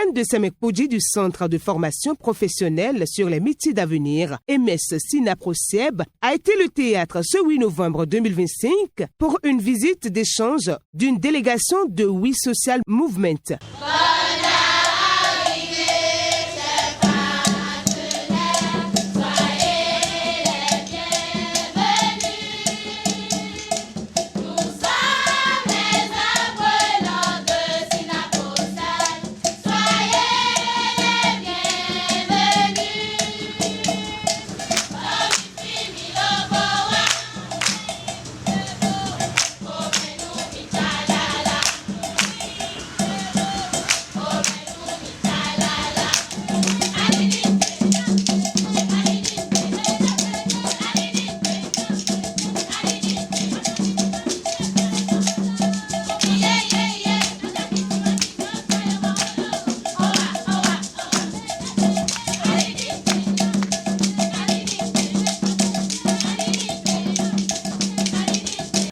capitaine de Semekpoji du Centre de formation professionnelle sur les métiers d'avenir, MS Sinaproseb, a été le théâtre ce 8 novembre 2025 pour une visite d'échange d'une délégation de We Social Movement.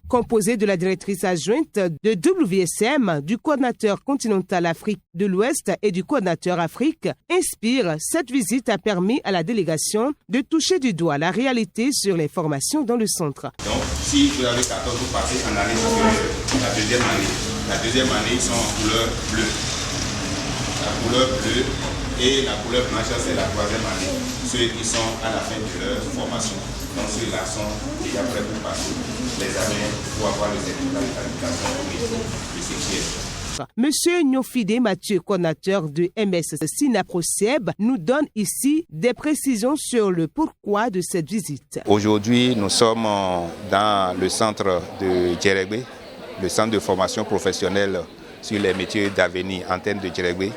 Composé de la directrice adjointe de WSM, du coordinateur continental Afrique de l'Ouest et du coordinateur Afrique, Inspire, cette visite a permis à la délégation de toucher du doigt la réalité sur les formations dans le centre. Donc, si vous avez 14, vous passez en année supérieure, la deuxième année. La deuxième année, ils sont en couleur bleue. La couleur bleue et la couleur blanche, c'est la troisième année. Ceux qui sont à la fin de leur formation. Donc ceux-là sont déjà prêts pour passer les années pour avoir le certificat de qualification au métier de sécurité. Monsieur Nyofide Mathieu, coordinateur de MS Sinaproseb, nous donne ici des précisions sur le pourquoi de cette visite. Aujourd'hui, nous sommes dans le centre de Djeregbé, le centre de formation professionnelle sur les métiers d'avenir, antenne de Djeregbé,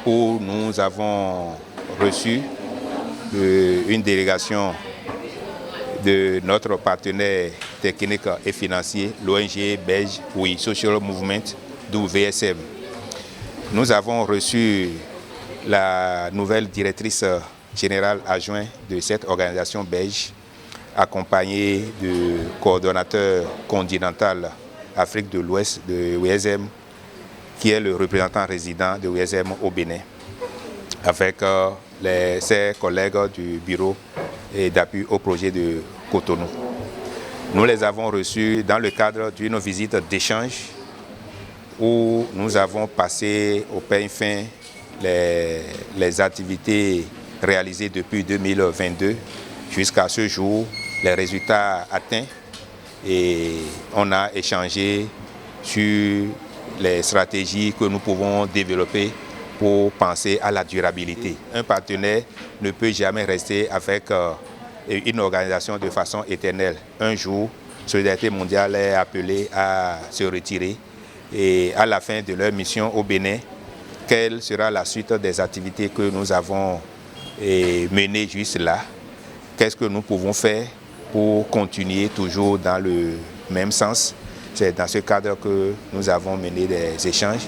où nous avons reçu une délégation de notre partenaire technique et financier, l'ONG belge We Social Movement, WSM. Nous avons reçu la nouvelle directrice générale adjointe de cette organisation belge, accompagnée du coordonnateur continental Afrique de l'Ouest de WSM, qui est le représentant résident de WSM au Bénin, avec ses collègues du bureau et d'appui au projet de Cotonou. Nous les avons reçus dans le cadre d'une visite d'échange où nous avons passé au peigne fin les activités réalisées depuis 2022 jusqu'à ce jour, les résultats atteints, et on a échangé sur les stratégies que nous pouvons développer pour penser à la durabilité. Un partenaire ne peut jamais rester avec une organisation de façon éternelle. Un jour, Solidarité mondiale est appelée à se retirer, et à la fin de leur mission au Bénin, quelle sera la suite des activités que nous avons menées jusque là? Qu'est-ce que nous pouvons faire pour continuer toujours dans le même sens? C'est dans ce cadre que nous avons mené des échanges.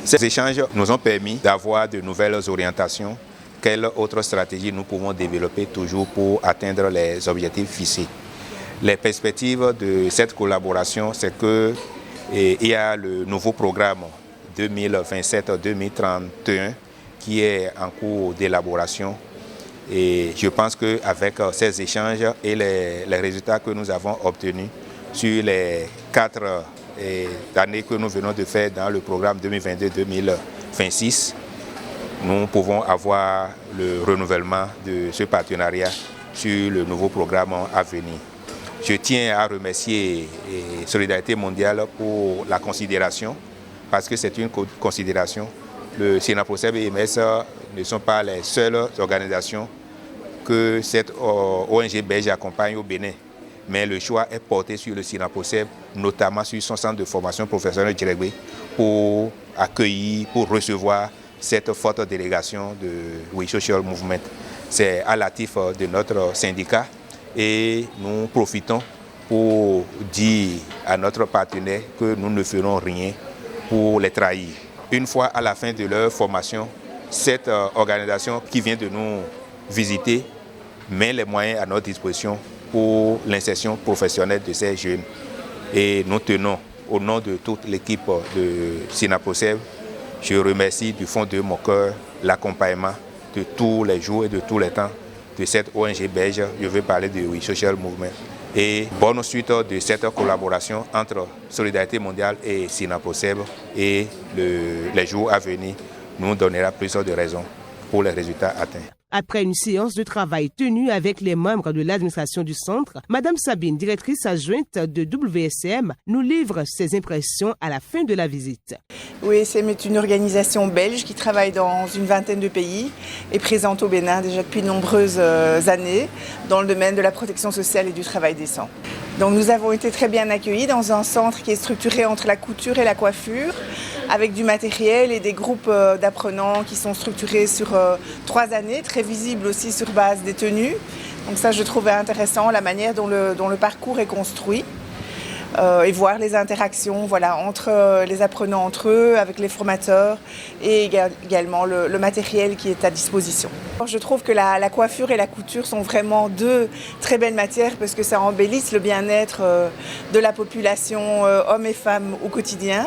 Ces échanges nous ont permis d'avoir de nouvelles orientations. Quelles autres stratégies nous pouvons développer toujours pour atteindre les objectifs fixés? Les perspectives de cette collaboration, c'est qu'il y a le nouveau programme 2027-2031 qui est en cours d'élaboration. Et je pense qu'avec ces échanges et les résultats que nous avons obtenus sur les 4 années que nous venons de faire dans le programme 2022-2026, nous pouvons avoir le renouvellement de ce partenariat sur le nouveau programme à venir. Je tiens à remercier Solidarité mondiale pour la considération, parce que c'est une considération. Le Sinaproseb et MS ne sont pas les seules organisations que cette ONG belge accompagne au Bénin. Mais le choix est porté sur le Sinaproseb, notamment sur son centre de formation professionnelle de Djeregbé, pour accueillir, pour recevoir cette forte délégation de We Social Movement. C'est à l'actif de notre syndicat et nous profitons pour dire à notre partenaire que nous ne ferons rien pour les trahir. Une fois à la fin de leur formation, cette organisation qui vient de nous visiter met les moyens à notre disposition pour l'insertion professionnelle de ces jeunes. Et nous tenons, au nom de toute l'équipe de Sinaproseb, Je remercie du fond de mon cœur l'accompagnement de tous les jours et de tous les temps de cette ONG belge. Je veux parler de We Social Movement. Et bonne suite de cette collaboration entre Solidarité Mondiale et SINAPROCEB. Et les jours à venir nous donnera plus de raisons pour les résultats atteints. Après une séance de travail tenue avec les membres de l'administration du centre, Madame Sabine, directrice adjointe de WSM, nous livre ses impressions à la fin de la visite. WSM est une organisation belge qui travaille dans une vingtaine de pays et présente au Bénin déjà depuis de nombreuses années dans le domaine de la protection sociale et du travail décent. Donc nous avons été très bien accueillis dans un centre qui est structuré entre la couture et la coiffure, avec du matériel et des groupes d'apprenants qui sont structurés sur 3 années, très visibles aussi sur base des tenues. Donc ça, je trouvais intéressant la manière dont le parcours est construit. Et voir les interactions entre les apprenants entre eux, avec les formateurs et également le matériel qui est à disposition. Je trouve que la coiffure et la couture sont vraiment 2 très belles matières parce que ça embellisse le bien-être de la population, hommes et femmes au quotidien.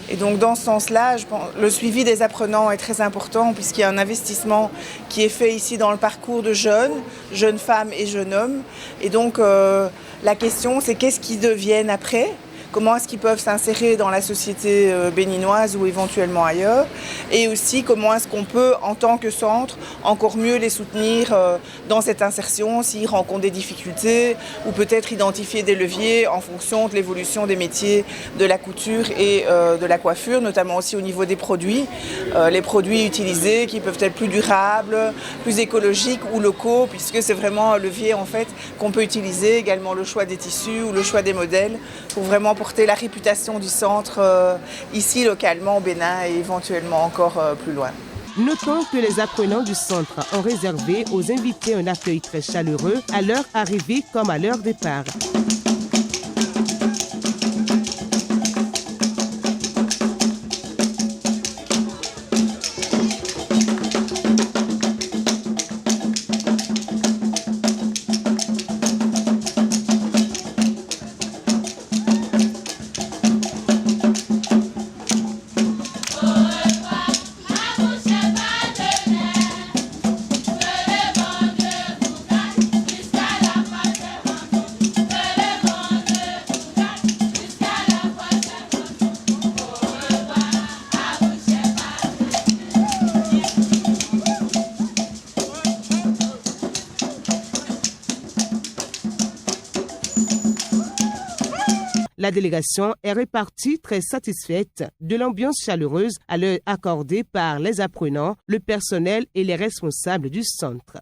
Et donc dans ce sens-là, je pense, le suivi des apprenants est très important puisqu'il y a un investissement qui est fait ici dans le parcours de jeunes femmes et jeunes hommes. Et donc la question, c'est qu'est-ce qu'ils deviennent après ? Comment est-ce qu'ils peuvent s'insérer dans la société béninoise ou éventuellement ailleurs? Et aussi, comment est-ce qu'on peut, en tant que centre, encore mieux les soutenir dans cette insertion s'ils rencontrent des difficultés ou peut-être identifier des leviers en fonction de l'évolution des métiers de la couture et de la coiffure, notamment aussi au niveau des produits. Les produits utilisés qui peuvent être plus durables, plus écologiques ou locaux, puisque c'est vraiment un levier en fait qu'on peut utiliser, également le choix des tissus ou le choix des modèles pour vraiment porter la réputation du centre ici localement au Bénin et éventuellement encore plus loin. Notons que les apprenants du centre ont réservé aux invités un accueil très chaleureux à leur arrivée comme à leur départ. La délégation est repartie très satisfaite de l'ambiance chaleureuse à leur accordée par les apprenants, le personnel et les responsables du centre.